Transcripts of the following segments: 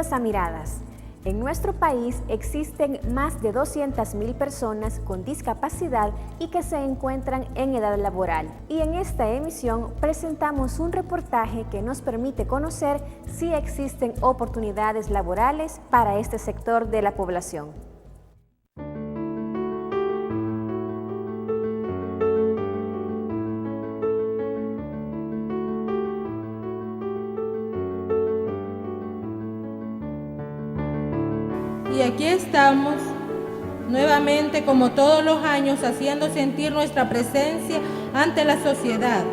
bienvenidos a Miradas. En nuestro país existen más de 200.000 personas con discapacidad y que se encuentran en edad laboral. Y en esta emisión presentamos un reportaje que nos permite conocer si existen oportunidades laborales para este sector de la población. Y aquí estamos, nuevamente como todos los años, haciendo sentir nuestra presencia ante la sociedad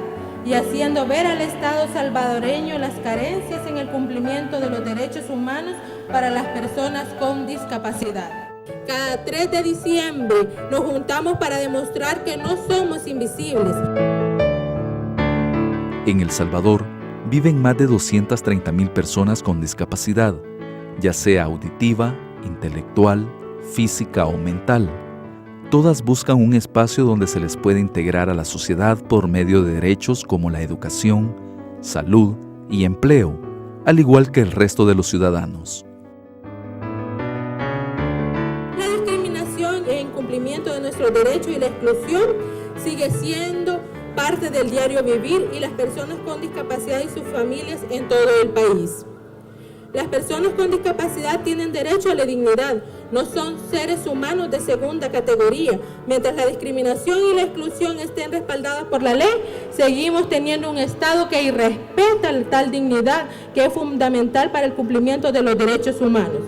y haciendo ver al Estado salvadoreño las carencias en el cumplimiento de los derechos humanos para las personas con discapacidad. Cada 3 de diciembre nos juntamos para demostrar que no somos invisibles. En El Salvador viven más de 230.000 personas con discapacidad, ya sea auditiva, intelectual, física o mental. Todas buscan un espacio donde se les puede integrar a la sociedad por medio de derechos como la educación, salud y empleo, al igual que el resto de los ciudadanos. La discriminación e incumplimiento de nuestros derechos y la exclusión sigue siendo parte del diario vivir y las personas con discapacidad y sus familias en todo el país. Las personas con discapacidad tienen derecho a la dignidad, no son seres humanos de segunda categoría. Mientras la discriminación y la exclusión estén respaldadas por la ley, seguimos teniendo un Estado que irrespeta tal dignidad que es fundamental para el cumplimiento de los derechos humanos.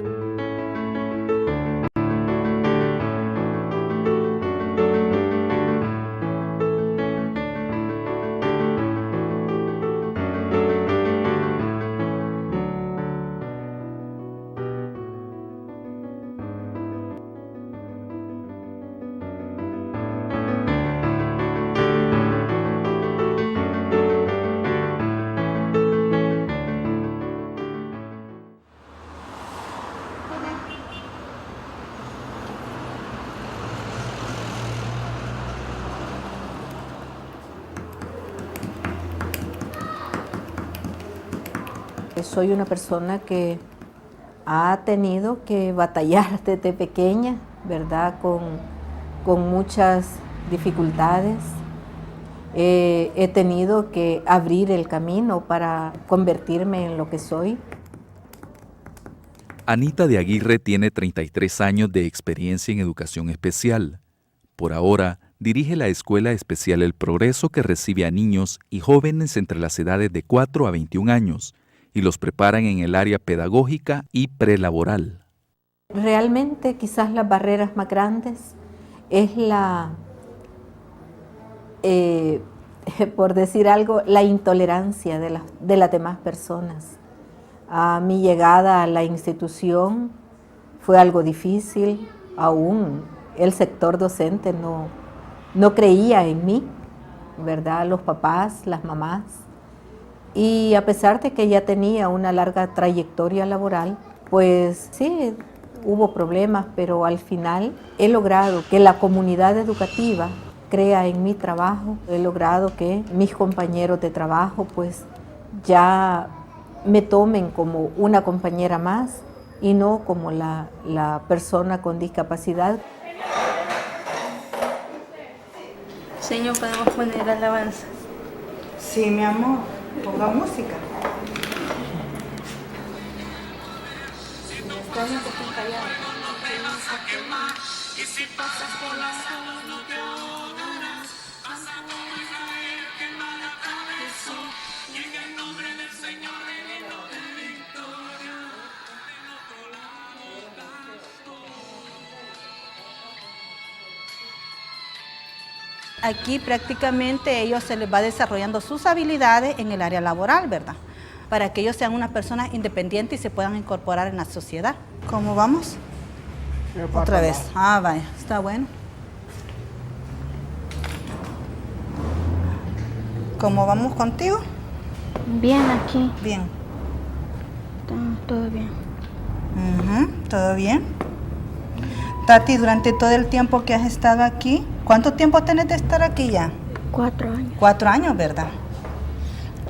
Soy una persona que ha tenido que batallar desde pequeña, ¿verdad? Con muchas dificultades. He tenido que abrir el camino para convertirme en lo que soy. Anita de Aguirre tiene 33 años de experiencia en educación especial. Por ahora, dirige la Escuela Especial El Progreso, que recibe a niños y jóvenes entre las edades de 4 a 21 años y los preparan en el área pedagógica y prelaboral. Realmente quizás las barreras más grandes es por decir algo, la intolerancia de las demás personas. Mi llegada a la institución fue algo difícil, aún el sector docente no creía en mí, ¿verdad? Los papás, las mamás. Y a pesar de que ya tenía una larga trayectoria laboral, pues sí, hubo problemas, pero al final he logrado que la comunidad educativa crea en mi trabajo. He logrado que mis compañeros de trabajo pues ya me tomen como una compañera más y no como la persona con discapacidad. Señor, ¿podemos poner alabanza? Sí, mi amor, ponga música. Aquí prácticamente ellos se les va desarrollando sus habilidades en el área laboral, ¿verdad? Para que ellos sean unas personas independientes y se puedan incorporar en la sociedad. ¿Cómo vamos? Otra vez. Ah, vaya, está bueno. ¿Cómo vamos contigo? Bien, aquí. Bien. Todo bien. ¿Todo bien? Tati, durante todo el tiempo que has estado aquí, ¿cuánto tiempo tenés de estar aquí ya? 4 años. 4 años, ¿verdad?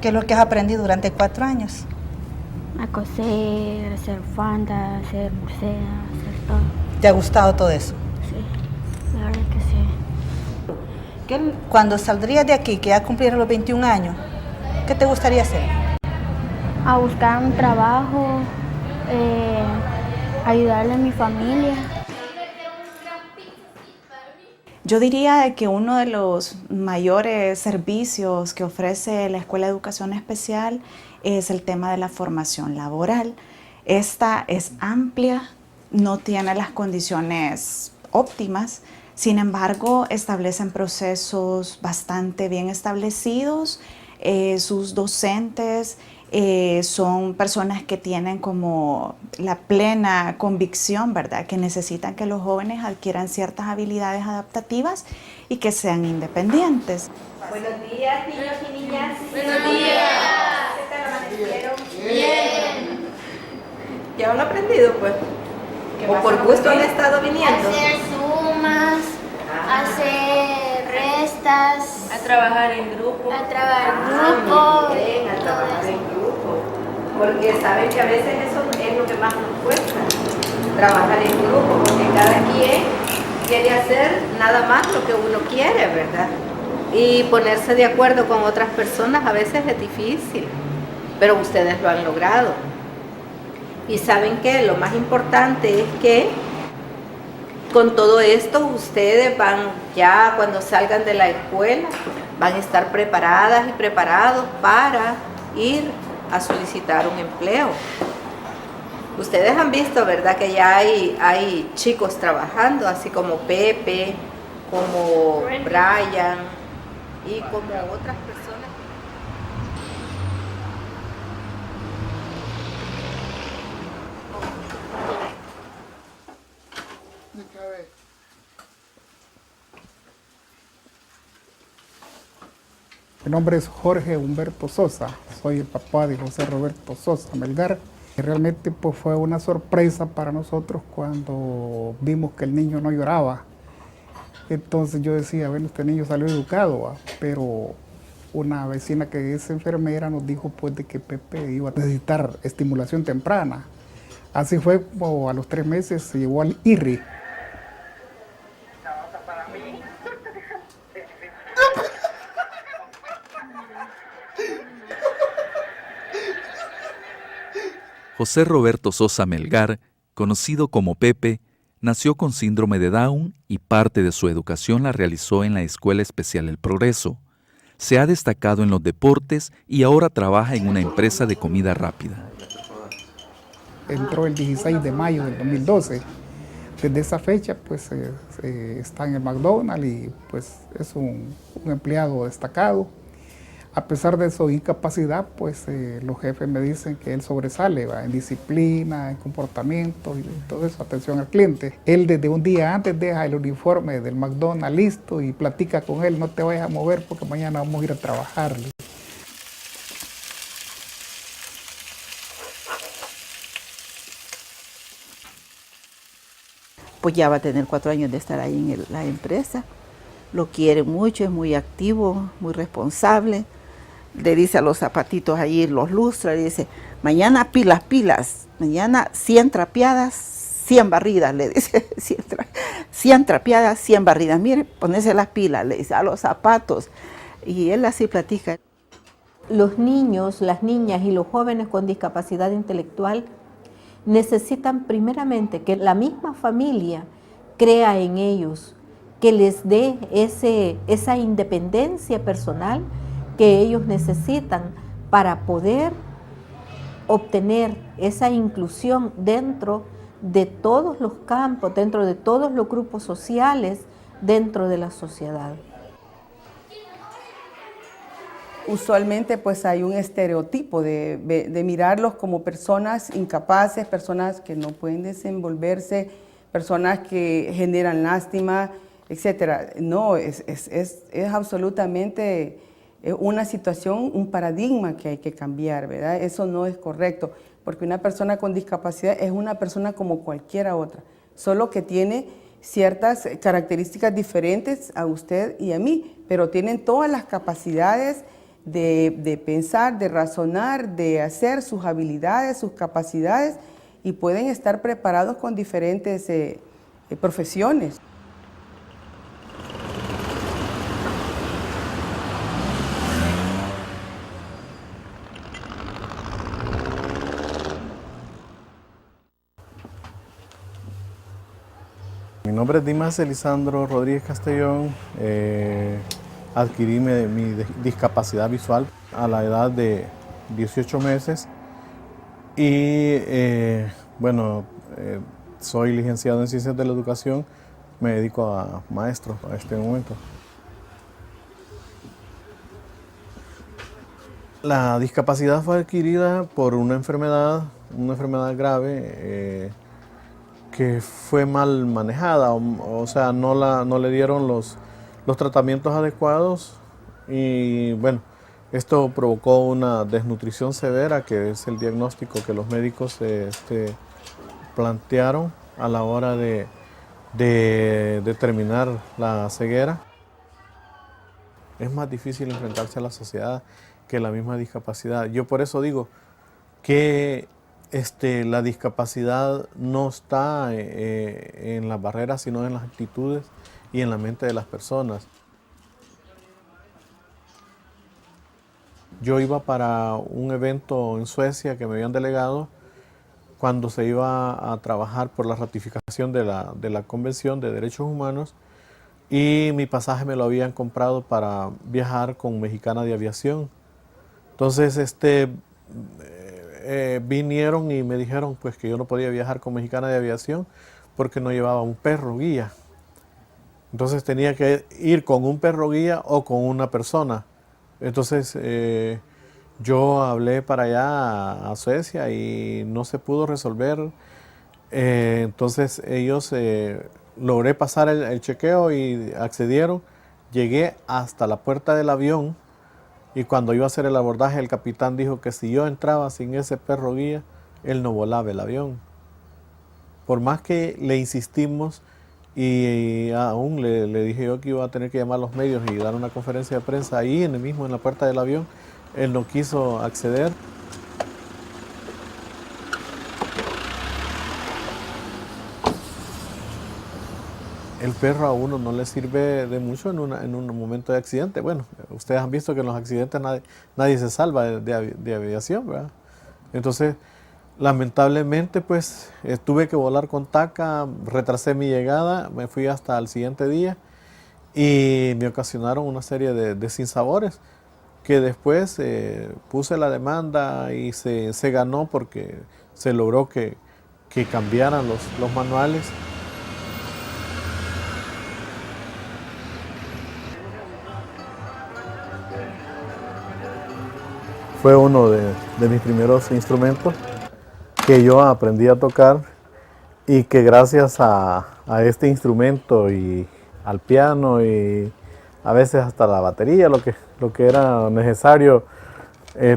¿Qué es lo que has aprendido durante 4 años? A coser, hacer bufanda, hacer musea, hacer todo. ¿Te ha gustado todo eso? Sí, la verdad que sí. Cuando saldrías de aquí, que ya cumplieras los 21 años, ¿qué te gustaría hacer? A buscar un trabajo, ayudarle a mi familia. Yo diría que uno de los mayores servicios que ofrece la Escuela de Educación Especial es el tema de la formación laboral. Esta es amplia, no tiene las condiciones óptimas, sin embargo, establecen procesos bastante bien establecidos. Sus docentes son personas que tienen como la plena convicción, ¿verdad?, que necesitan que los jóvenes adquieran ciertas habilidades adaptativas y que sean independientes. Buenos días, niños y niñas. Buenos días. ¿Qué tal amanecieron? Bien. ¿Ya han aprendido, pues? ¿O por gusto han estado viniendo? Hacer sumas, hacer restas. A trabajar en grupo. A trabajar en grupo. Bien, a trabajar en grupo. Porque saben que a veces eso es lo que más nos cuesta. Trabajar en grupo, porque cada quien quiere hacer nada más lo que uno quiere, ¿verdad? Y ponerse de acuerdo con otras personas a veces es difícil, pero ustedes lo han logrado. Y saben que lo más importante es que con todo esto ustedes van, ya cuando salgan de la escuela, van a estar preparadas y preparados para ir a solicitar un empleo. Ustedes han visto, ¿verdad?, que ya hay chicos trabajando, así como Pepe, como Brian y como otras personas. Mi nombre es Jorge Humberto Sosa, soy el papá de José Roberto Sosa Melgar. Y realmente pues, fue una sorpresa para nosotros cuando vimos que el niño no lloraba. Entonces yo decía, bueno, este niño salió educado, ¿va? Pero una vecina que es enfermera nos dijo pues de que Pepe iba a necesitar estimulación temprana. Así fue como a los 3 meses se llevó al IRRI. José Roberto Sosa Melgar, conocido como Pepe, nació con síndrome de Down y parte de su educación la realizó en la Escuela Especial El Progreso. Se ha destacado en los deportes y ahora trabaja en una empresa de comida rápida. Entró el 16 de mayo del 2012. Desde esa fecha pues está en el McDonald's y pues es un empleado destacado. A pesar de su incapacidad, pues los jefes me dicen que él sobresale, ¿va?, en disciplina, en comportamiento y todo eso, atención al cliente. Él desde un día antes deja el uniforme del McDonald's listo y platica con él, no te vayas a mover porque mañana vamos a ir a trabajar. Pues ya va a tener 4 años de estar ahí en la empresa. Lo quiere mucho, es muy activo, muy responsable. Le dice a los zapatitos ahí, los lustra, le dice, mañana pilas, pilas, mañana 100 trapeadas, 100 barridas, le dice, 100 trapeadas, 100 barridas. Mire, ponese las pilas, le dice a los zapatos. Y él así platica. Los niños, las niñas y los jóvenes con discapacidad intelectual necesitan primeramente que la misma familia crea en ellos, que les dé esa independencia personal que ellos necesitan para poder obtener esa inclusión dentro de todos los campos, dentro de todos los grupos sociales, dentro de la sociedad. Usualmente pues hay un estereotipo de mirarlos como personas incapaces, personas que no pueden desenvolverse, personas que generan lástima, etc. No, es absolutamente una situación, un paradigma que hay que cambiar, ¿verdad? Eso no es correcto, porque una persona con discapacidad es una persona como cualquiera otra, solo que tiene ciertas características diferentes a usted y a mí, pero tienen todas las capacidades de pensar, de razonar, de hacer sus habilidades, sus capacidades, y pueden estar preparados con diferentes profesiones. Mi nombre es Dimas Elisandro Rodríguez Castellón. Adquirí mi discapacidad visual a la edad de 18 meses y soy licenciado en Ciencias de la Educación, me dedico a maestro a este momento. La discapacidad fue adquirida por una enfermedad grave que fue mal manejada, o sea, no le dieron los tratamientos adecuados y bueno, esto provocó una desnutrición severa, que es el diagnóstico que los médicos plantearon a la hora de determinar la ceguera. Es más difícil enfrentarse a la sociedad que la misma discapacidad. Yo por eso digo que la discapacidad no está en las barreras, sino en las actitudes y en la mente de las personas. Yo iba para un evento en Suecia que me habían delegado cuando se iba a trabajar por la ratificación de la Convención de Derechos Humanos, y mi pasaje me lo habían comprado para viajar con Mexicana de Aviación. Entonces vinieron y me dijeron pues que yo no podía viajar con Mexicana de Aviación porque no llevaba un perro guía. Entonces tenía que ir con un perro guía o con una persona. Entonces yo hablé para allá a Suecia y no se pudo resolver. Entonces ellos logré pasar el chequeo y accedieron. Llegué hasta la puerta del avión y cuando iba a hacer el abordaje, el capitán dijo que si yo entraba sin ese perro guía, él no volaba el avión. Por más que le insistimos y aún le dije yo que iba a tener que llamar a los medios y dar una conferencia de prensa ahí en la puerta del avión, él no quiso acceder. El perro a uno no le sirve de mucho en un momento de accidente. Bueno, ustedes han visto que en los accidentes nadie se salva de aviación, ¿verdad? Entonces, lamentablemente, pues, tuve que volar con TACA, retrasé mi llegada, me fui hasta el siguiente día y me ocasionaron una serie de sinsabores que después puse la demanda y se ganó porque se logró que cambiaran los manuales. Fue uno de mis primeros instrumentos que yo aprendí a tocar y que gracias a este instrumento y al piano y a veces hasta la batería, lo que era necesario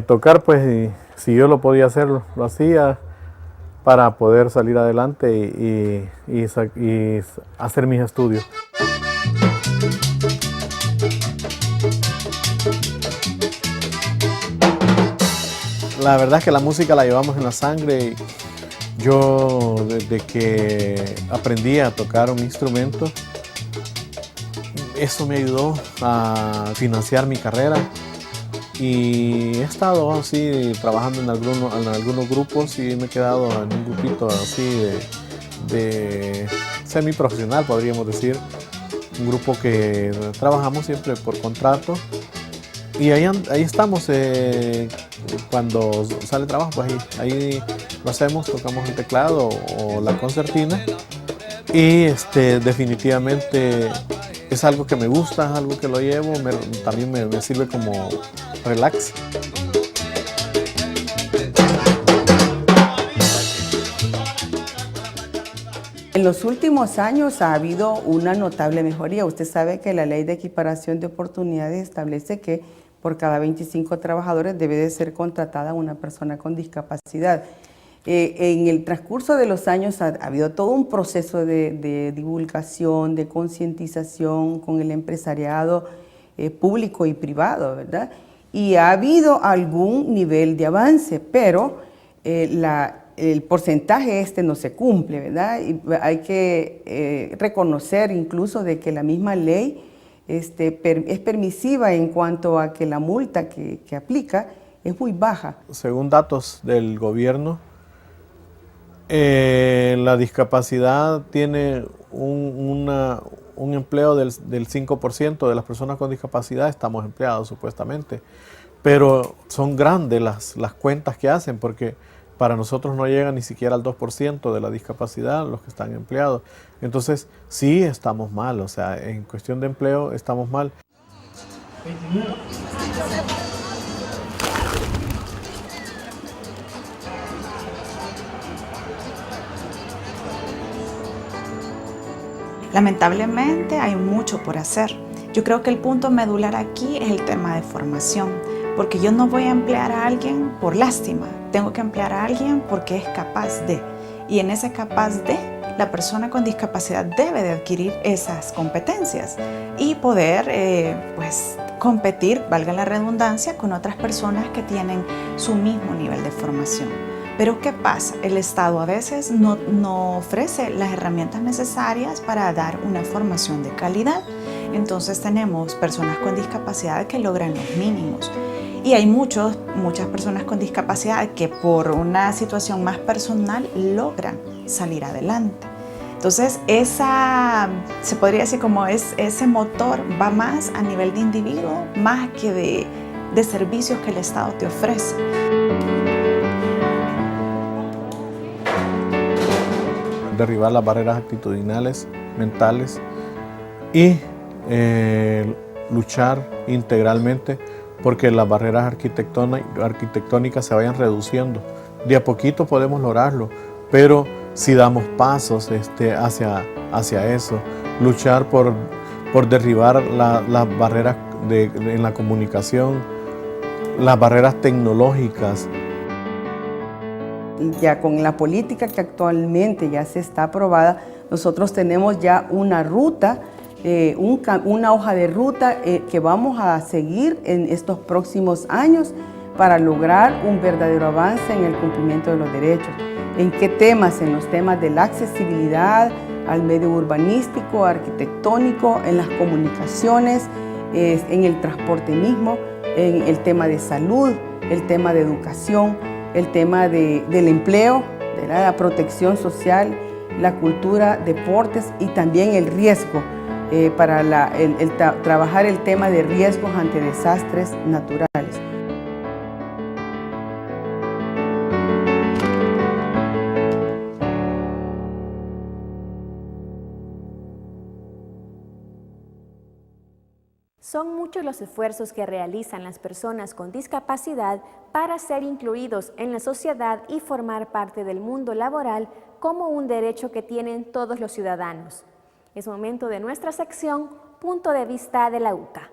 tocar, pues y si yo lo podía hacer, lo hacía para poder salir adelante y hacer mis estudios. La verdad es que la música la llevamos en la sangre. Yo desde que aprendí a tocar un instrumento, eso me ayudó a financiar mi carrera y he estado así trabajando en algunos grupos y me he quedado en un grupito así de semiprofesional, podríamos decir, un grupo que trabajamos siempre por contrato. Y ahí estamos, cuando sale trabajo, pues ahí lo hacemos, tocamos el teclado o la concertina. Y definitivamente es algo que me gusta, es algo que lo llevo, también me sirve como relax. En los últimos años ha habido una notable mejoría. Usted sabe que la Ley de Equiparación de Oportunidades establece que por cada 25 trabajadores debe de ser contratada una persona con discapacidad. En el transcurso de los años ha habido todo un proceso de divulgación, de concientización con el empresariado público y privado, ¿verdad? y ha habido algún nivel de avance, pero el porcentaje no se cumple, ¿verdad? Y hay que reconocer incluso de que la misma ley es permisiva en cuanto a que la multa que aplica es muy baja. Según datos del gobierno, la discapacidad tiene un empleo del 5% de las personas con discapacidad estamos empleados supuestamente, pero son grandes las cuentas que hacen porque para nosotros no llega ni siquiera al 2% de la discapacidad los que están empleados. Entonces sí estamos mal, o sea, en cuestión de empleo estamos mal. Lamentablemente hay mucho por hacer. Yo creo que el punto medular aquí es el tema de formación, porque yo no voy a emplear a alguien por lástima, tengo que emplear a alguien porque es capaz de. Y en ese capaz de, la persona con discapacidad debe de adquirir esas competencias y poder competir, valga la redundancia, con otras personas que tienen su mismo nivel de formación. Pero ¿qué pasa? El Estado a veces no ofrece las herramientas necesarias para dar una formación de calidad. Entonces tenemos personas con discapacidad que logran los mínimos. Y hay muchas personas con discapacidad que por una situación más personal logran salir adelante. Entonces se podría decir como ese motor va más a nivel de individuo, más que de servicios que el Estado te ofrece. Derribar las barreras actitudinales, mentales y luchar integralmente porque las barreras arquitectónicas se vayan reduciendo. De a poquito podemos lograrlo, pero si damos pasos hacia eso, luchar por derribar las barreras en la comunicación, las barreras tecnológicas. Ya con la política que actualmente ya se está aprobada, nosotros tenemos ya una ruta, una hoja de ruta que vamos a seguir en estos próximos años para lograr un verdadero avance en el cumplimiento de los derechos. ¿En qué temas? En los temas de la accesibilidad al medio urbanístico, arquitectónico, en las comunicaciones, en el transporte mismo, en el tema de salud, el tema de educación, el tema del empleo, de la protección social, la cultura, deportes y también el riesgo para trabajar el tema de riesgos ante desastres naturales. Son muchos los esfuerzos que realizan las personas con discapacidad para ser incluidos en la sociedad y formar parte del mundo laboral como un derecho que tienen todos los ciudadanos. Es momento de nuestra sección Punto de Vista de la UCA.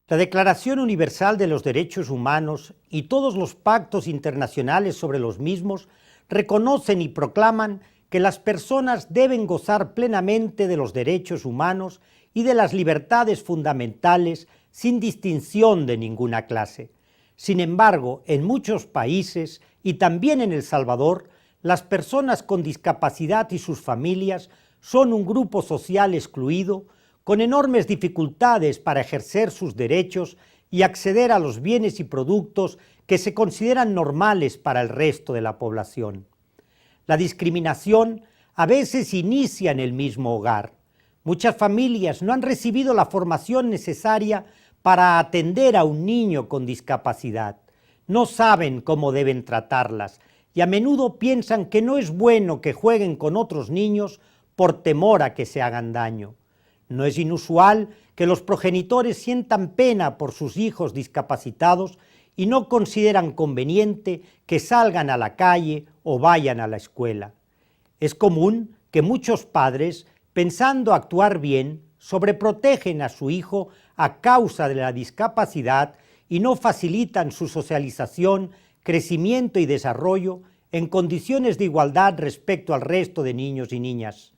La Declaración Universal de los Derechos Humanos y todos los pactos internacionales sobre los mismos reconocen y proclaman que las personas deben gozar plenamente de los derechos humanos y de las libertades fundamentales sin distinción de ninguna clase. Sin embargo, en muchos países y también en El Salvador, las personas con discapacidad y sus familias son un grupo social excluido con enormes dificultades para ejercer sus derechos y acceder a los bienes y productos que se consideran normales para el resto de la población. La discriminación a veces inicia en el mismo hogar. Muchas familias no han recibido la formación necesaria para atender a un niño con discapacidad. No saben cómo deben tratarlas y a menudo piensan que no es bueno que jueguen con otros niños por temor a que se hagan daño. No es inusual que los progenitores sientan pena por sus hijos discapacitados y no consideran conveniente que salgan a la calle o vayan a la escuela. Es común que muchos padres, pensando actuar bien, sobreprotegen a su hijo a causa de la discapacidad y no facilitan su socialización, crecimiento y desarrollo en condiciones de igualdad respecto al resto de niños y niñas.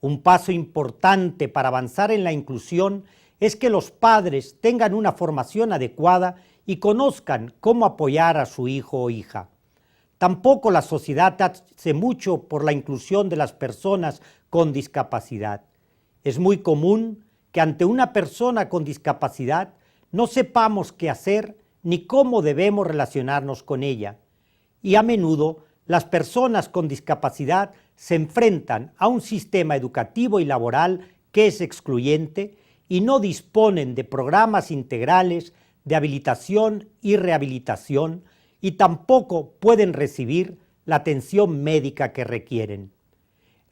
Un paso importante para avanzar en la inclusión es que los padres tengan una formación adecuada y conozcan cómo apoyar a su hijo o hija. Tampoco la sociedad hace mucho por la inclusión de las personas con discapacidad. Es muy común que ante una persona con discapacidad no sepamos qué hacer ni cómo debemos relacionarnos con ella. Y a menudo las personas con discapacidad se enfrentan a un sistema educativo y laboral que es excluyente y no disponen de programas integrales de habilitación y rehabilitación y tampoco pueden recibir la atención médica que requieren.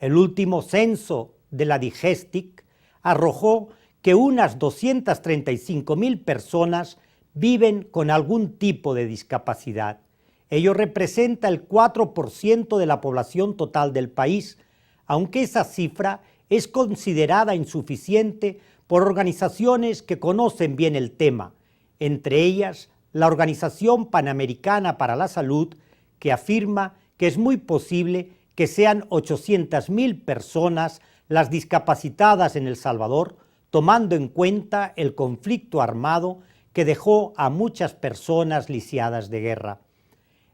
El último censo de la DIGESTIC arrojó que unas 235.000 personas viven con algún tipo de discapacidad. Ello representa el 4% de la población total del país, aunque esa cifra es considerada insuficiente por organizaciones que conocen bien el tema, entre ellas la Organización Panamericana para la Salud, que afirma que es muy posible que sean 800.000 personas las discapacitadas en El Salvador, tomando en cuenta el conflicto armado que dejó a muchas personas lisiadas de guerra.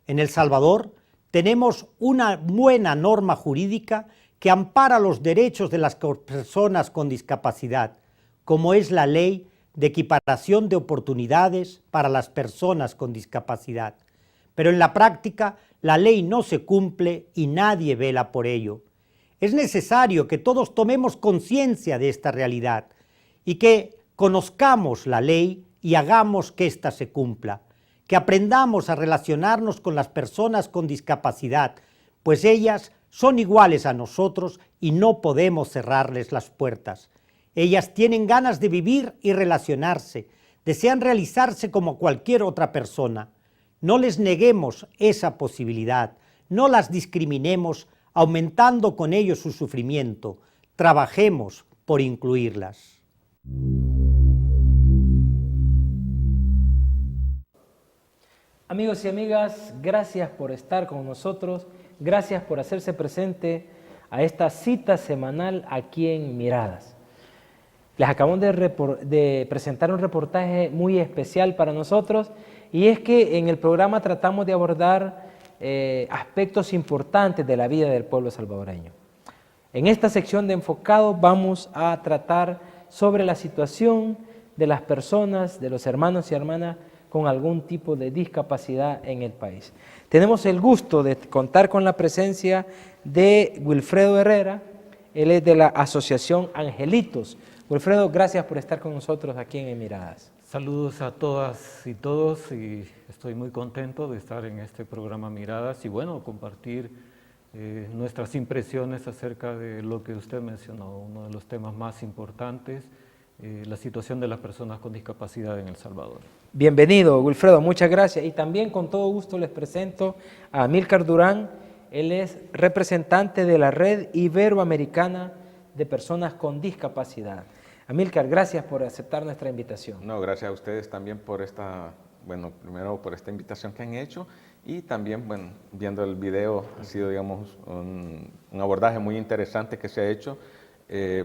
En El Salvador tenemos una buena norma jurídica que ampara los derechos de las personas con discapacidad, como es la Ley de Equiparación de Oportunidades para las Personas con Discapacidad. Pero en la práctica la ley no se cumple y nadie vela por ello. Es necesario que todos tomemos conciencia de esta realidad y que conozcamos la ley y hagamos que ésta se cumpla, que aprendamos a relacionarnos con las personas con discapacidad, pues ellas son iguales a nosotros y no podemos cerrarles las puertas. Ellas tienen ganas de vivir y relacionarse, desean realizarse como cualquier otra persona. No les neguemos esa posibilidad, no las discriminemos, aumentando con ello su sufrimiento. Trabajemos por incluirlas. Amigos y amigas, gracias por estar con nosotros, gracias por hacerse presente a esta cita semanal aquí en Miradas. Les acabamos de presentar un reportaje muy especial para nosotros y es que en el programa tratamos de abordar aspectos importantes de la vida del pueblo salvadoreño. En esta sección de Enfocado vamos a tratar sobre la situación de las personas, de los hermanos y hermanas con algún tipo de discapacidad en el país. Tenemos el gusto de contar con la presencia de Wilfredo Herrera, él es de la Asociación Angelitos. Wilfredo, gracias por estar con nosotros aquí en Miradas. Saludos a todas y todos y estoy muy contento de estar en este programa Miradas y bueno, compartir nuestras impresiones acerca de lo que usted mencionó, uno de los temas más importantes, la situación de las personas con discapacidad en El Salvador. Bienvenido, Wilfredo, muchas gracias. Y también con todo gusto les presento a Amílcar Durán, él es representante de la Red Iberoamericana de Personas con Discapacidad. Amílcar, gracias por aceptar nuestra invitación. No, gracias a ustedes también por esta, bueno, primero por esta invitación que han hecho y también, bueno, viendo el video ha sido, digamos, un abordaje muy interesante que se ha hecho,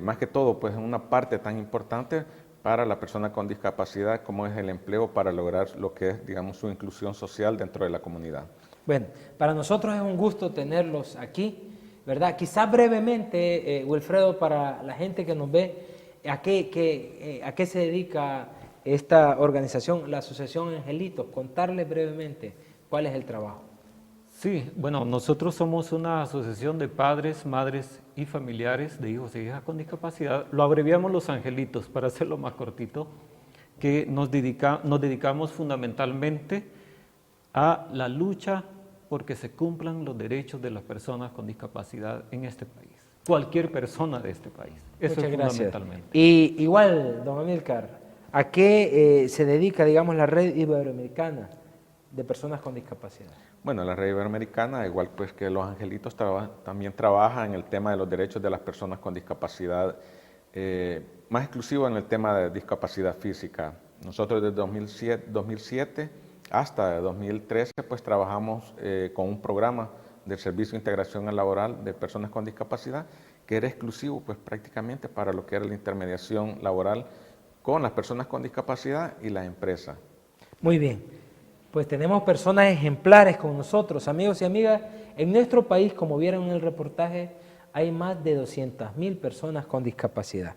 más que todo, pues, en una parte tan importante para la persona con discapacidad como es el empleo para lograr lo que es, digamos, su inclusión social dentro de la comunidad. Bueno, para nosotros es un gusto tenerlos aquí, ¿verdad? Quizás brevemente, Wilfredo, para la gente que nos ve, ¿a qué se dedica esta organización, la Asociación Angelitos? Contarles brevemente cuál es el trabajo. Sí, bueno, nosotros somos una asociación de padres, madres y familiares de hijos e hijas con discapacidad. Lo abreviamos los Angelitos para hacerlo más cortito, que nos dedicamos fundamentalmente a la lucha porque se cumplan los derechos de las personas con discapacidad en este país. Cualquier persona de este país. Eso Muchas es gracias. fundamentalmente. Y igual, don Amílcar, ¿a qué se dedica, digamos, la Red Iberoamericana de Personas con Discapacidad? Bueno, la Red Iberoamericana, igual pues que los Angelitos, también trabaja en el tema de los derechos de las personas con discapacidad, más exclusivo en el tema de discapacidad física. Nosotros desde 2007 hasta 2013 pues trabajamos con un programa del Servicio de Integración Laboral de Personas con Discapacidad que era exclusivo pues prácticamente para lo que era la intermediación laboral con las personas con discapacidad y las empresas. Muy bien, pues tenemos personas ejemplares con nosotros, amigos y amigas. En nuestro país, como vieron en el reportaje, hay más de 200.000 personas con discapacidad.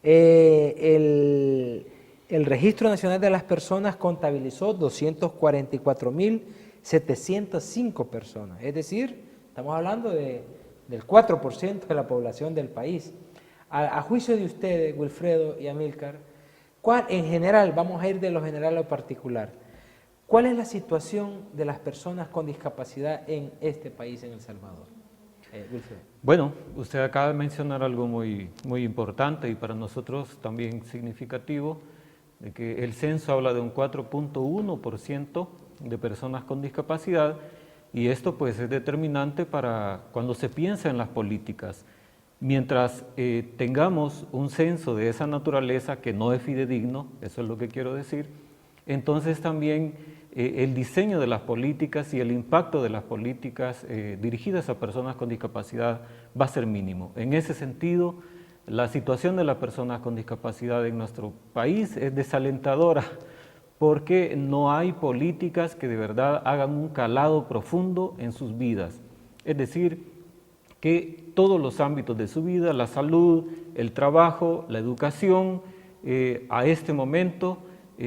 El Registro Nacional de las Personas contabilizó 244.705 personas, es decir, estamos hablando del 4% de la población del país. A juicio de ustedes, Wilfredo y Amílcar, ¿cuál en general, vamos a ir de lo general a lo particular, cuál es la situación de las personas con discapacidad en este país, en El Salvador? Wilfredo. Bueno, usted acaba de mencionar algo muy importante y para nosotros también significativo, de que el censo habla de un 4.1% de personas con discapacidad, y esto pues es determinante para cuando se piensa en las políticas. Mientras tengamos un censo de esa naturaleza que no es fidedigno, eso es lo que quiero decir, entonces también el diseño de las políticas y el impacto de las políticas dirigidas a personas con discapacidad va a ser mínimo. En ese sentido, la situación de las personas con discapacidad en nuestro país es desalentadora, porque no hay políticas que de verdad hagan un calado profundo en sus vidas. Es decir, que todos los ámbitos de su vida, la salud, el trabajo, la educación, a este momento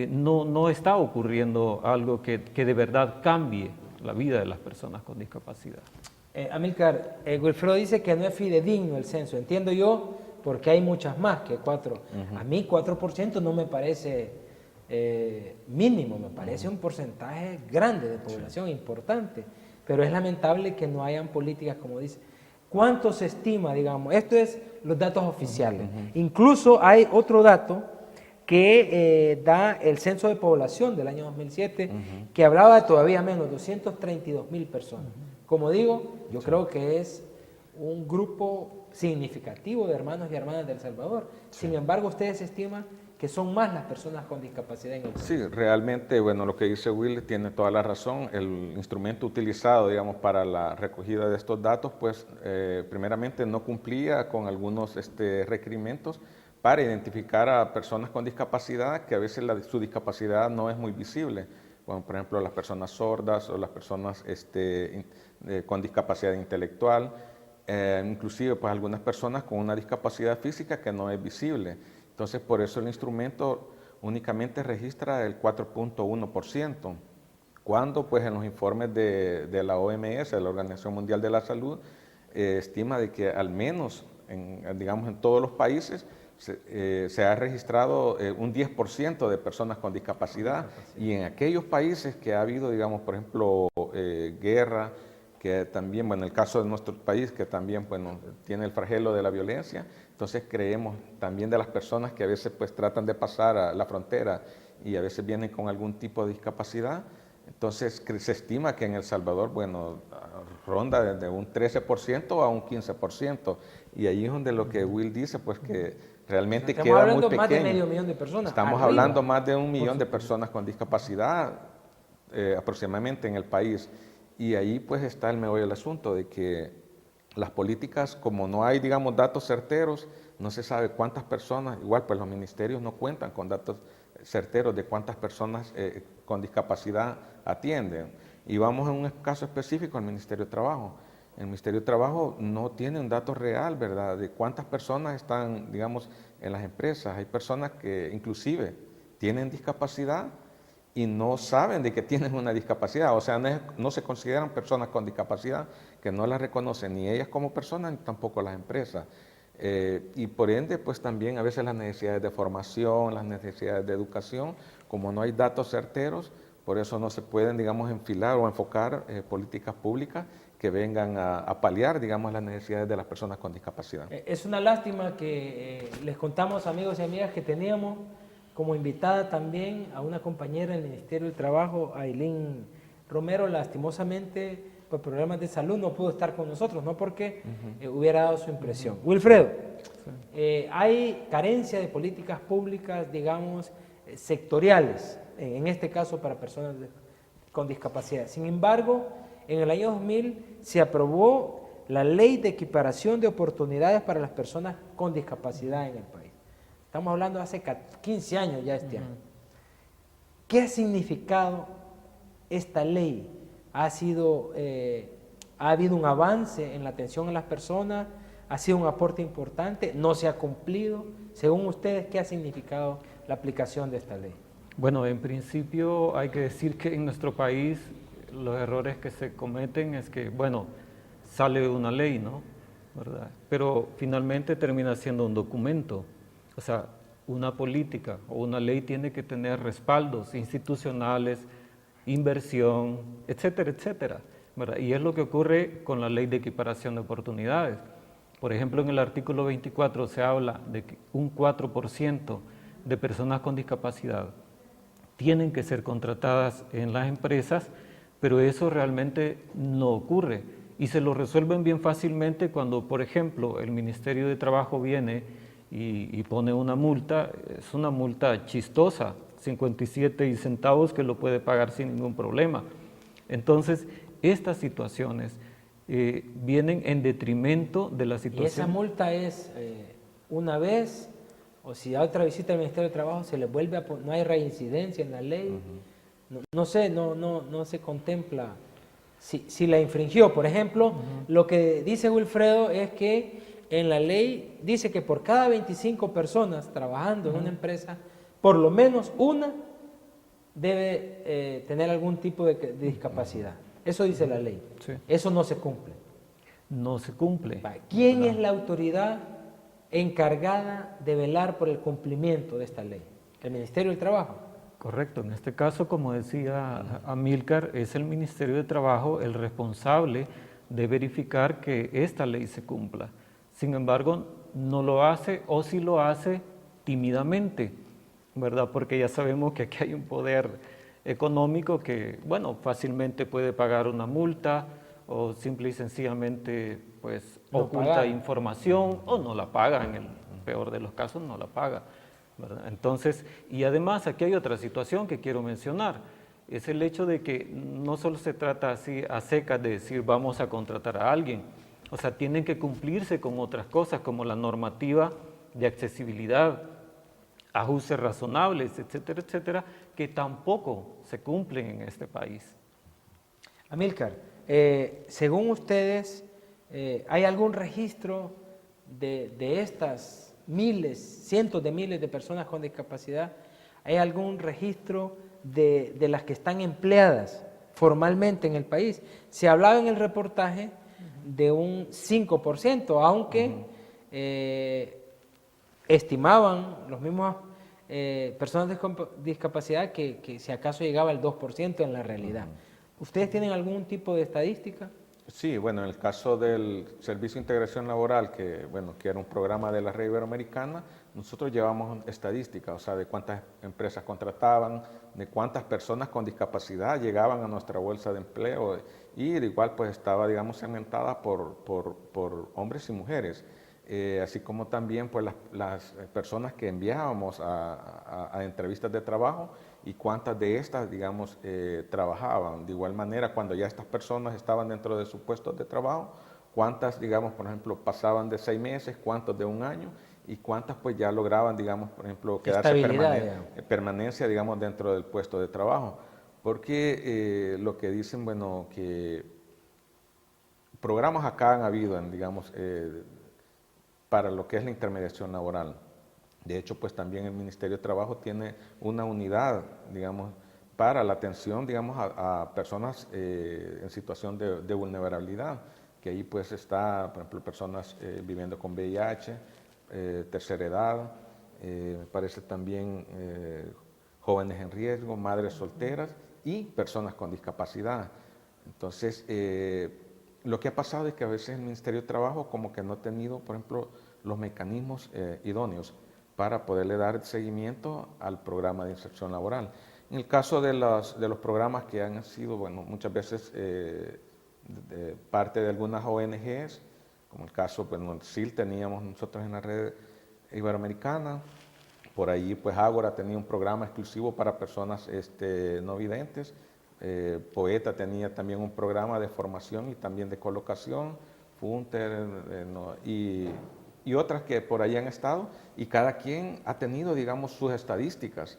no está ocurriendo algo que de verdad cambie la vida de las personas con discapacidad. Amílcar, Wilfredo dice que no es fidedigno el censo, entiendo yo, porque hay muchas más que 4. A mí 4% no me parece mínimo, me parece un porcentaje grande de población, importante, pero es lamentable que no hayan políticas como dice. ¿Cuánto se estima, digamos? Esto es los datos oficiales. Incluso hay otro dato que da el Censo de Población del año 2007, que hablaba de todavía menos, 232.000 personas. Como digo, yo creo que es un grupo significativo de hermanos y hermanas de El Salvador. Sin embargo, ustedes estiman que son más las personas con discapacidad en el país. Sí, realmente, bueno, lo que dice Will tiene toda la razón. El instrumento utilizado, digamos, para la recogida de estos datos, pues, primeramente no cumplía con algunos requerimientos para identificar a personas con discapacidad, que a veces su discapacidad no es muy visible. Bueno, por ejemplo, las personas sordas o las personas con discapacidad intelectual, inclusive pues algunas personas con una discapacidad física que no es visible. Entonces, por eso el instrumento únicamente registra el 4.1%, cuando pues en los informes de la OMS, de la Organización Mundial de la Salud, estima de que al menos, digamos, en todos los países, se ha registrado un 10% de personas con discapacidad, y en aquellos países que ha habido, digamos, por ejemplo, guerra, que también, bueno, en el caso de nuestro país, que también, bueno, tiene el flagelo de la violencia, entonces creemos también de las personas que a veces pues tratan de pasar a la frontera y a veces vienen con algún tipo de discapacidad. Entonces se estima que en El Salvador, bueno, ronda desde un 13% a un 15%, y ahí es donde lo que Will dice, pues que realmente queda muy pequeño. Estamos hablando más de medio millón de personas. Estamos hablando más de 1 millón de personas con discapacidad aproximadamente en el país. Y ahí pues está el meollo del asunto, de que las políticas, como no hay, digamos, datos certeros, no se sabe cuántas personas, igual pues los ministerios no cuentan con datos certeros de cuántas personas con discapacidad atienden. Y vamos a un caso específico, el Ministerio de Trabajo. El Ministerio de Trabajo no tiene un dato real, ¿verdad?, de cuántas personas están, digamos, en las empresas. Hay personas que inclusive tienen discapacidad y no saben de que tienen una discapacidad, o sea, no se consideran personas con discapacidad, que no las reconocen ni ellas como personas, ni tampoco las empresas. Y por ende, pues también a veces las necesidades de formación, las necesidades de educación, como no hay datos certeros, por eso no se pueden, digamos, enfilar o enfocar políticas públicas que vengan a paliar, digamos, las necesidades de las personas con discapacidad. Es una lástima que les contamos, amigos y amigas, que teníamos como invitada también a una compañera del Ministerio del Trabajo, Ailín Romero. Lastimosamente, por problemas de salud no pudo estar con nosotros, no porque hubiera dado su impresión. Wilfredo, hay carencia de políticas públicas, digamos, sectoriales, en este caso para personas con discapacidad. Sin embargo, en el año 2000 se aprobó la Ley de Equiparación de Oportunidades para las Personas con Discapacidad en el país. Estamos hablando de hace 15 años ya este año. ¿Qué ha significado esta ley? ¿Ha habido un avance en la atención a las personas? ¿Ha sido un aporte importante? ¿No se ha cumplido? Según ustedes, ¿qué ha significado la aplicación de esta ley? Bueno, en principio hay que decir que en nuestro país los errores que se cometen es que, bueno, sale una ley, ¿no? ¿Verdad? Pero finalmente termina siendo un documento. O sea, una política o una ley tiene que tener respaldos institucionales, inversión, etcétera, etcétera, ¿verdad? Y es lo que ocurre con la Ley de Equiparación de Oportunidades. Por ejemplo, en el artículo 24 se habla de que un 4% de personas con discapacidad tienen que ser contratadas en las empresas, pero eso realmente no ocurre y se lo resuelven bien fácilmente cuando, por ejemplo, el Ministerio de Trabajo viene y pone una multa. Es una multa chistosa, 57 centavos, que lo puede pagar sin ningún problema. Entonces, estas situaciones vienen en detrimento de la situación. ¿Y esa multa es una vez, o si a otra visita al Ministerio de Trabajo se le vuelve a poner, no hay reincidencia en la ley? No se contempla si la infringió? Por ejemplo, lo que dice Wilfredo es que en la ley dice que por cada 25 personas trabajando en una empresa, por lo menos una debe tener algún tipo de discapacidad. Eso dice la ley. Sí. Eso no se cumple. No se cumple. ¿Quién es la autoridad encargada de velar por el cumplimiento de esta ley? ¿El Ministerio del Trabajo? Correcto. En este caso, como decía Amílcar, es el Ministerio de Trabajo el responsable de verificar que esta ley se cumpla. Sin embargo, no lo hace, o si lo hace, tímidamente, ¿verdad? Porque ya sabemos que aquí hay un poder económico que, bueno, fácilmente puede pagar una multa o simple y sencillamente, pues, oculta información o no la paga, en el peor de los casos no la paga, ¿verdad? Entonces, y además aquí hay otra situación que quiero mencionar, es el hecho de que no solo se trata así a secas de decir vamos a contratar a alguien, o sea, tienen que cumplirse con otras cosas como la normativa de accesibilidad, ajustes razonables, etcétera, etcétera, que tampoco se cumplen en este país. Amílcar, según ustedes, ¿hay algún registro de estas miles, cientos de miles de personas con discapacidad? ¿Hay algún registro de las que están empleadas formalmente en el país? Se hablaba en el reportaje de un 5%, aunque estimaban los mismos personas con discapacidad que si acaso llegaba al 2% en la realidad. ¿Ustedes tienen algún tipo de estadística? Sí, bueno, en el caso del Servicio de Integración Laboral, que era un programa de la Red Iberoamericana, nosotros llevamos estadísticas, o sea, de cuántas empresas contrataban, de cuántas personas con discapacidad llegaban a nuestra bolsa de empleo, y de igual pues estaba, digamos, segmentada por hombres y mujeres, así como también pues las personas que enviábamos a entrevistas de trabajo y cuántas de estas, digamos, trabajaban. De igual manera, cuando ya estas personas estaban dentro de sus puestos de trabajo, cuántas, digamos, por ejemplo, pasaban de 6 meses, cuántos de 1 año, y cuántas pues ya lograban, digamos, por ejemplo, quedarse permanencia, digamos, dentro del puesto de trabajo. Porque lo que dicen, bueno, que programas acá han habido, digamos, para lo que es la intermediación laboral. De hecho, pues también el Ministerio de Trabajo tiene una unidad, digamos, para la atención, digamos, a personas en situación de vulnerabilidad, que ahí pues está, por ejemplo, personas viviendo con VIH, tercera edad, me parece también jóvenes en riesgo, madres solteras y personas con discapacidad. Entonces, lo que ha pasado es que a veces el Ministerio de Trabajo como que no ha tenido, por ejemplo, los mecanismos idóneos para poderle dar seguimiento al programa de inserción laboral. En el caso de los programas que han sido, bueno, muchas veces parte de algunas ONGs, como el caso, bueno, SIL teníamos nosotros en la red iberoamericana, por ahí pues Ágora tenía un programa exclusivo para personas no videntes, Poeta tenía también un programa de formación y también de colocación, Funter, y otras que por ahí han estado, y cada quien ha tenido, digamos, sus estadísticas,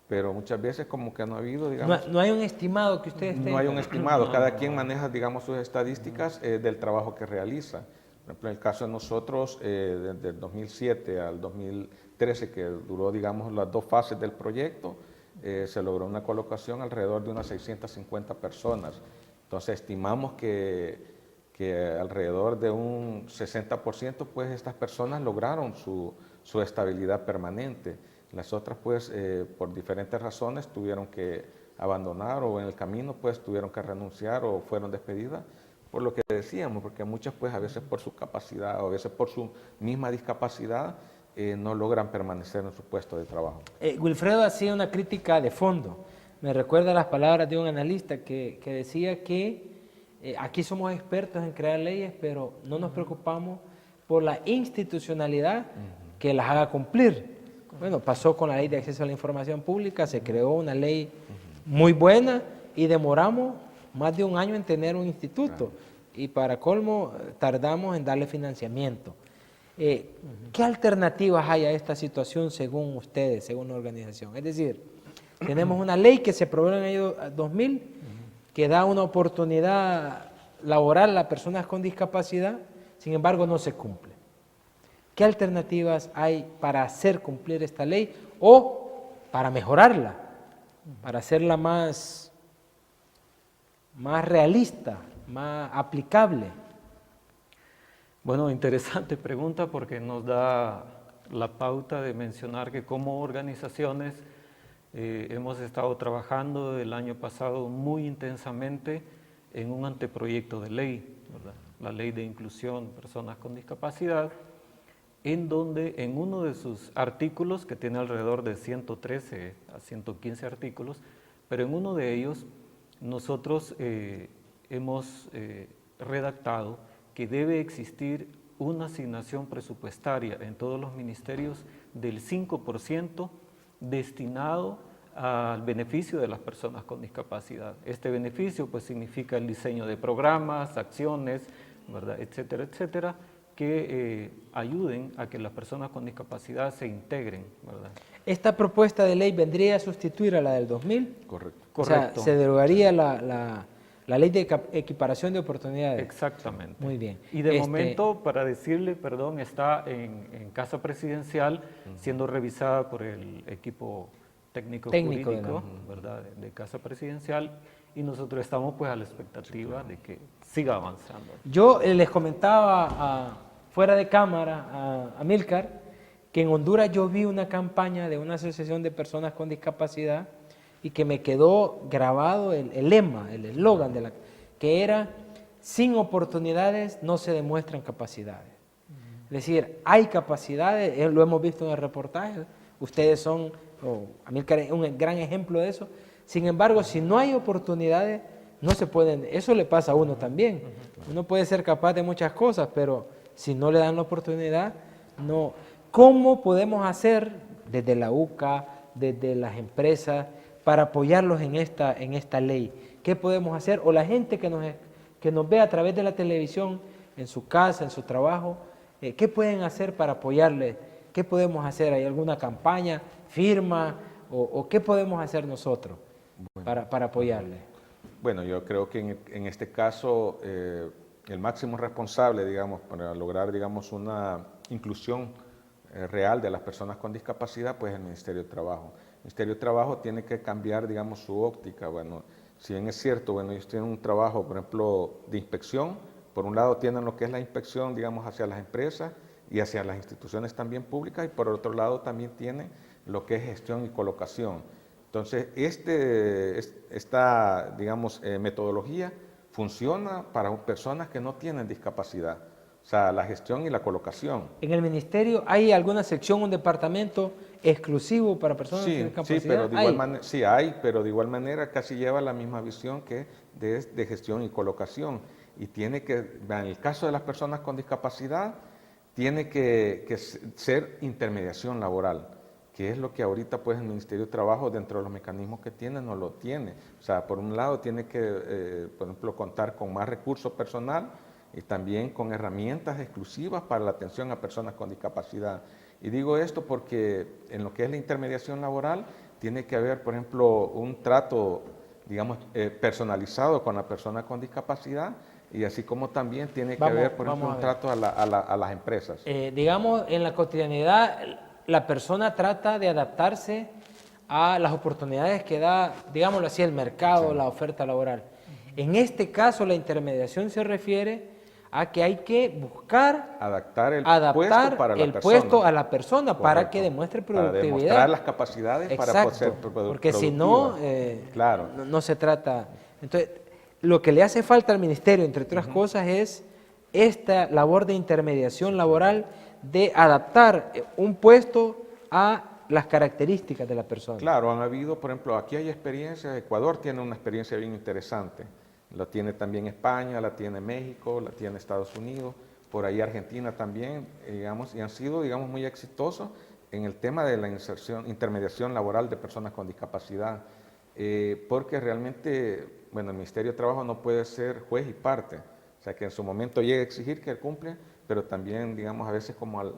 pero muchas veces como que no ha habido, digamos... No hay un estimado que ustedes tengan. No hay un estimado, cada quien maneja, digamos, sus estadísticas del trabajo que realiza. Por ejemplo, en el caso de nosotros, desde el 2007 al 2013, que duró, digamos, las 2 fases del proyecto, se logró una colocación alrededor de unas 650 personas. Entonces, estimamos que alrededor de un 60%, pues, estas personas lograron su estabilidad permanente. Las otras, pues, por diferentes razones tuvieron que abandonar o en el camino, pues, tuvieron que renunciar o fueron despedidas, por lo que decíamos, porque muchas, pues, a veces por su capacidad o a veces por su misma discapacidad, no logran permanecer en su puesto de trabajo. Wilfredo hacía una crítica de fondo. Me recuerda las palabras de un analista que decía que aquí somos expertos en crear leyes, pero no nos preocupamos por la institucionalidad que las haga cumplir. Bueno, pasó con la Ley de Acceso a la Información Pública, se creó una ley muy buena y demoramos más de un año en tener un instituto. Y para colmo, tardamos en darle financiamiento. ¿Qué alternativas hay a esta situación según ustedes, según la organización? Es decir, tenemos una ley que se aprobó en el año 2000, que da una oportunidad laboral a las personas con discapacidad, sin embargo no se cumple. ¿Qué alternativas hay para hacer cumplir esta ley o para mejorarla, para hacerla más realista, más aplicable? Bueno, interesante pregunta porque nos da la pauta de mencionar que como organizaciones hemos estado trabajando el año pasado muy intensamente en un anteproyecto de ley, ¿verdad? La Ley de Inclusión de Personas con Discapacidad, en donde en uno de sus artículos, que tiene alrededor de 113 a 115 artículos, pero en uno de ellos nosotros hemos redactado que debe existir una asignación presupuestaria en todos los ministerios del 5% destinado al beneficio de las personas con discapacidad. Este beneficio pues significa el diseño de programas, acciones, ¿verdad?, etcétera, etcétera, que ayuden a que las personas con discapacidad se integren, ¿verdad? ¿Esta propuesta de ley vendría a sustituir a la del 2000? Correcto. O sea, se derogaría la ley de equiparación de oportunidades. Exactamente. Muy bien. Y de momento, para decirle, perdón, está en Casa Presidencial siendo revisada por el equipo técnico jurídico, ¿verdad?, de Casa Presidencial, y nosotros estamos pues a la expectativa de que siga avanzando. Yo les comentaba fuera de cámara a Milcar que en Honduras yo vi una campaña de una asociación de personas con discapacidad y que me quedó grabado el lema, el eslogan, que era: sin oportunidades no se demuestran capacidades. Es decir, hay capacidades, lo hemos visto en el reportaje, ustedes son, Amílcar es un gran ejemplo de eso. Sin embargo, si no hay oportunidades, no se pueden, eso le pasa a uno también. Uno puede ser capaz de muchas cosas, pero si no le dan la oportunidad, no. ¿Cómo podemos hacer desde la UCA, desde las empresas, para apoyarlos en esta ley? ¿Qué podemos hacer? O la gente que nos ve a través de la televisión, en su casa, en su trabajo, ¿qué pueden hacer para apoyarles? ¿Qué podemos hacer? ¿Hay alguna campaña, firma, o qué podemos hacer nosotros para apoyarles? Bueno, yo creo que en este caso el máximo responsable, digamos, para lograr, digamos, una inclusión real de las personas con discapacidad, pues el Ministerio de Trabajo. El Ministerio de Trabajo tiene que cambiar, digamos, su óptica. Bueno, si bien es cierto, bueno, ellos tienen un trabajo, por ejemplo, de inspección. Por un lado tienen lo que es la inspección, digamos, hacia las empresas y hacia las instituciones también públicas, y por otro lado también tienen lo que es gestión y colocación. Entonces, esta, digamos, metodología funciona para personas que no tienen discapacidad. O sea, la gestión y la colocación. ¿En el ministerio hay alguna sección, un departamento exclusivo para personas con discapacidad? Sí, pero de igual manera, sí hay, pero de igual manera casi lleva la misma visión que de gestión y colocación. Y tiene que, en el caso de las personas con discapacidad, tiene que ser intermediación laboral, que es lo que ahorita pues el Ministerio de Trabajo, dentro de los mecanismos que tiene, no lo tiene. O sea, por un lado tiene que, por ejemplo, contar con más recursos personal, y también con herramientas exclusivas para la atención a personas con discapacidad. Y digo esto porque en lo que es la intermediación laboral tiene que haber, por ejemplo, un trato, digamos, personalizado con la persona con discapacidad, y así como también tiene que haber, por ejemplo, un trato a las empresas. Digamos, en la cotidianidad, la persona trata de adaptarse a las oportunidades que da, digámoslo así, el mercado, la oferta laboral. En este caso, la intermediación se refiere a que hay que buscar adaptar el puesto a la persona para que demuestre productividad. Para demostrar las capacidades para poder ser porque si no, claro. no se trata. Entonces, lo que le hace falta al ministerio, entre otras cosas, es esta labor de intermediación laboral, de adaptar un puesto a las características de la persona. Claro, han habido, por ejemplo, aquí hay experiencias, Ecuador tiene una experiencia bien interesante, la tiene también España, la tiene México, la tiene Estados Unidos, por ahí Argentina también, digamos, y han sido, digamos, muy exitosos en el tema de la intermediación laboral de personas con discapacidad, porque realmente, bueno, el Ministerio de Trabajo no puede ser juez y parte, o sea, que en su momento llegue a exigir que cumple, pero también, digamos, a veces como al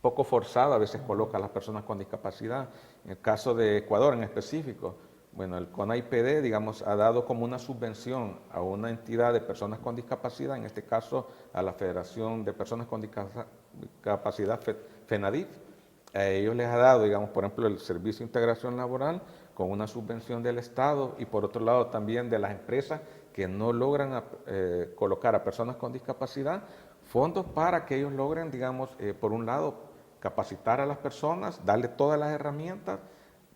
poco forzado, a veces coloca a las personas con discapacidad. En el caso de Ecuador en específico, bueno, el CONAIPD, digamos, ha dado como una subvención a una entidad de personas con discapacidad, en este caso a la Federación de Personas con Discapacidad, FENADIF. A ellos les ha dado, digamos, por ejemplo, el Servicio de Integración Laboral con una subvención del Estado y por otro lado también de las empresas que no logran colocar a personas con discapacidad, fondos para que ellos logren, digamos, por un lado, capacitar a las personas, darle todas las herramientas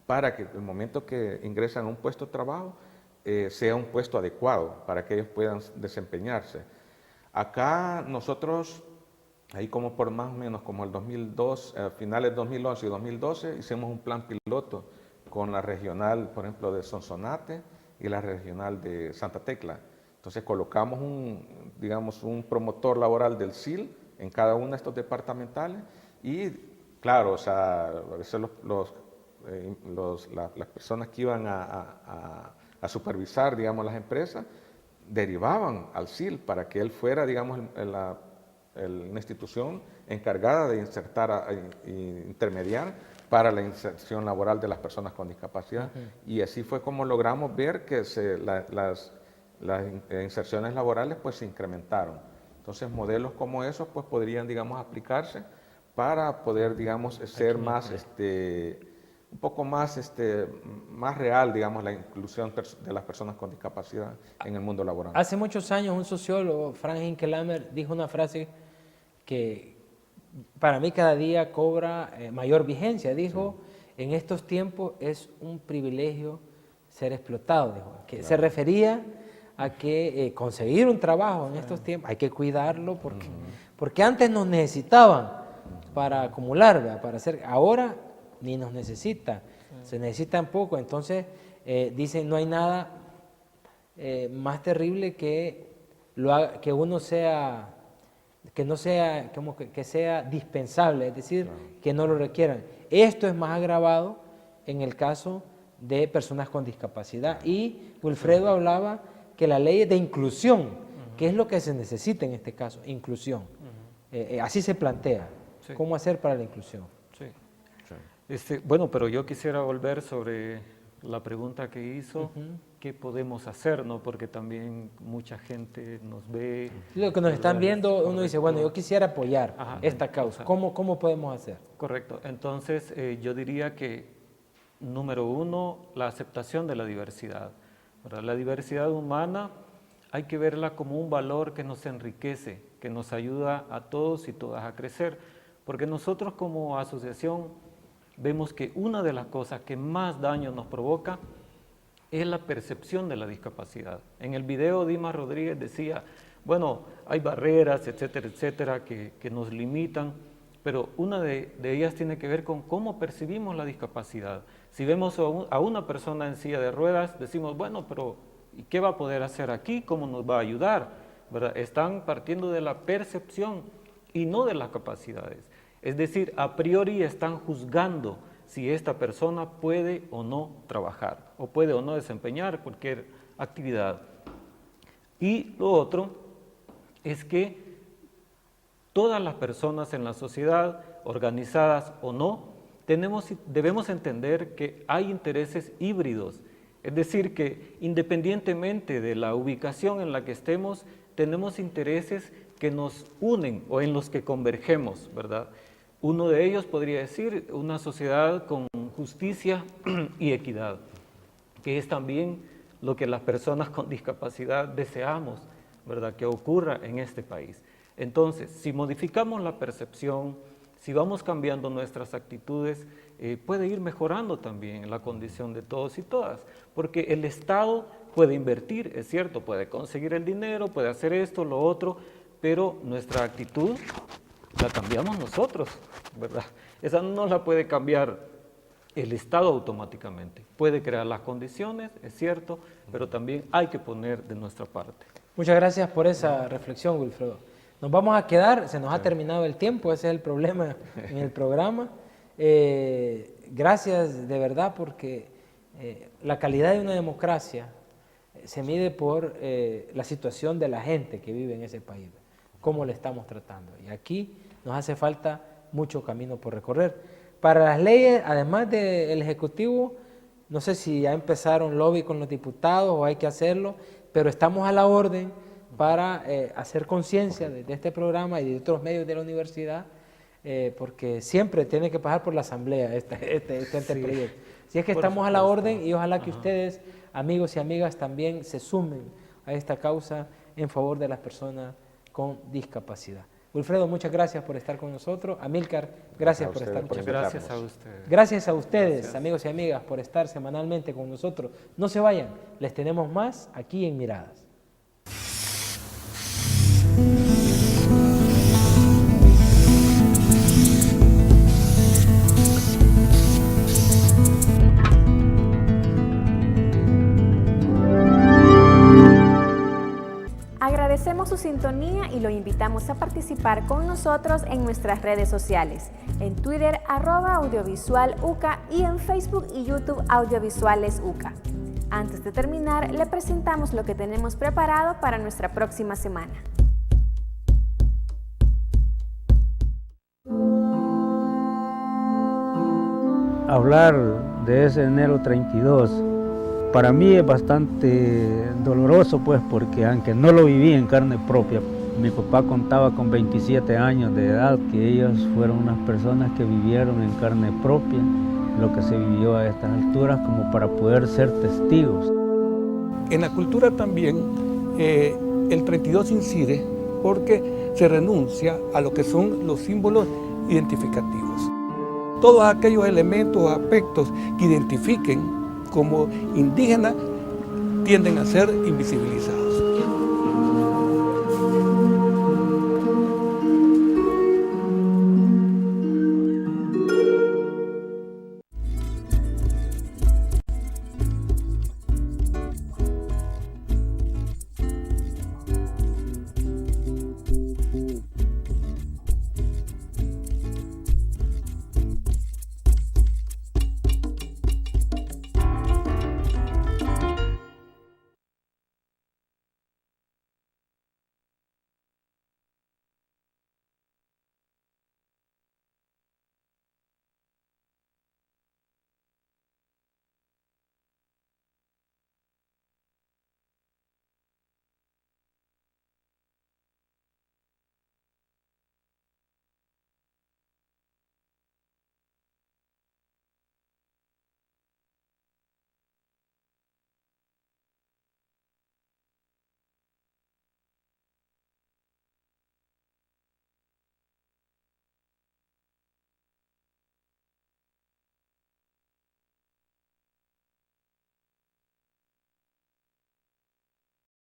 para que el momento que ingresan a un puesto de trabajo sea un puesto adecuado para que ellos puedan desempeñarse. Acá nosotros, ahí como por más o menos como el 2002, finales de 2011 y 2012, hicimos un plan piloto con la regional, por ejemplo, de Sonsonate y la regional de Santa Tecla. Entonces colocamos digamos, un promotor laboral del SIL en cada uno de estos departamentales y, claro, o sea, a veces las personas que iban a supervisar, digamos, las empresas, derivaban al SIL para que él fuera, digamos, la institución encargada de insertar e intermediar para la inserción laboral de las personas con discapacidad. Y así fue como logramos ver que las inserciones laborales pues se incrementaron. Entonces modelos como esos pues podrían, digamos, aplicarse para poder, digamos, ser más, un poco más, más real, digamos, la inclusión de las personas con discapacidad en el mundo laboral. Hace muchos años un sociólogo, Frank Hinkelamer, dijo una frase que para mí cada día cobra mayor vigencia. Dijo, en estos tiempos es un privilegio ser explotado. Dijo, que se refería a que conseguir un trabajo en estos tiempos hay que cuidarlo porque antes nos necesitaban para acumular, ¿verdad? Para hacer, ahora ni nos necesita, se necesitan poco. Entonces dicen, no hay nada más terrible que uno sea, que no sea, como que sea dispensable, es decir, que no lo requieran. Esto es más agravado en el caso de personas con discapacidad. Y Wilfredo hablaba que la ley es de inclusión, que es lo que se necesita en este caso, inclusión. Así se plantea. Sí. ¿Cómo hacer para la inclusión? Sí. Bueno, pero yo quisiera volver sobre la pregunta que hizo, ¿qué podemos hacer? ¿No? Porque también mucha gente nos ve. Lo que nos están viendo, uno dice, bueno, yo quisiera apoyar esta causa. ¿Cómo podemos hacer? Correcto. Entonces, yo diría que, número uno, la aceptación de la diversidad. ¿Verdad? La diversidad humana hay que verla como un valor que nos enriquece, que nos ayuda a todos y todas a crecer. Porque nosotros como asociación vemos que una de las cosas que más daño nos provoca es la percepción de la discapacidad. En el video Dimas Rodríguez decía, bueno, hay barreras, etcétera, que nos limitan, pero una de ellas tiene que ver con cómo percibimos la discapacidad. Si vemos a una persona en silla de ruedas, decimos, bueno, pero ¿y qué va a poder hacer aquí? ¿Cómo nos va a ayudar? ¿Verdad? Están partiendo de la percepción y no de las capacidades. Es decir, a priori están juzgando si esta persona puede o no trabajar, o puede o no desempeñar cualquier actividad. Y lo otro es que todas las personas en la sociedad, organizadas o no, debemos entender que hay intereses híbridos, es decir, que independientemente de la ubicación en la que estemos, tenemos intereses que nos unen o en los que convergemos, ¿verdad? Uno de ellos podría decir una sociedad con justicia y equidad, que es también lo que las personas con discapacidad deseamos, ¿verdad?, que ocurra en este país. Entonces, si modificamos la percepción, si vamos cambiando nuestras actitudes, puede ir mejorando también la condición de todos y todas, porque el Estado puede invertir, es cierto, puede conseguir el dinero, puede hacer esto, lo otro, pero nuestra actitud la cambiamos nosotros, ¿verdad? Esa no la puede cambiar el Estado automáticamente. Puede crear las condiciones, es cierto, pero también hay que poner de nuestra parte. Muchas gracias por esa reflexión, Wilfredo. Nos vamos a quedar, se nos ha terminado el tiempo, ese es el problema en el programa. Gracias de verdad, porque la calidad de una democracia se mide por la situación de la gente que vive en ese país, cómo le estamos tratando. Y aquí nos hace falta mucho camino por recorrer. Para las leyes, además del Ejecutivo, no sé si ya empezaron lobby con los diputados o hay que hacerlo, pero estamos a la orden para hacer conciencia de este programa y de otros medios de la universidad, porque siempre tiene que pasar por la asamblea este proyecto. Si es que estamos a la orden, y ojalá que ustedes, amigos y amigas, también se sumen a esta causa en favor de las personas con discapacidad. Wilfredo, muchas gracias por estar con nosotros. Amílcar, gracias por estar con nosotros. Gracias a ustedes. Gracias a ustedes, amigos y amigas, por estar semanalmente con nosotros. No se vayan, les tenemos más aquí en Miradas. Agradecemos su sintonía y lo invitamos a participar con nosotros en nuestras redes sociales, en Twitter @audiovisualuca y en Facebook y YouTube Audiovisuales UCA. Antes de terminar, le presentamos lo que tenemos preparado para nuestra próxima semana. Hablar de ese enero 32 para mí es bastante doloroso, pues, porque aunque no lo viví en carne propia, mi papá contaba con 27 años de edad que ellos fueron unas personas que vivieron en carne propia lo que se vivió a estas alturas, como para poder ser testigos. En la cultura también el 32 incide porque se renuncia a lo que son los símbolos identificativos. Todos aquellos elementos o aspectos que identifiquen como indígenas tienden a ser invisibilizados.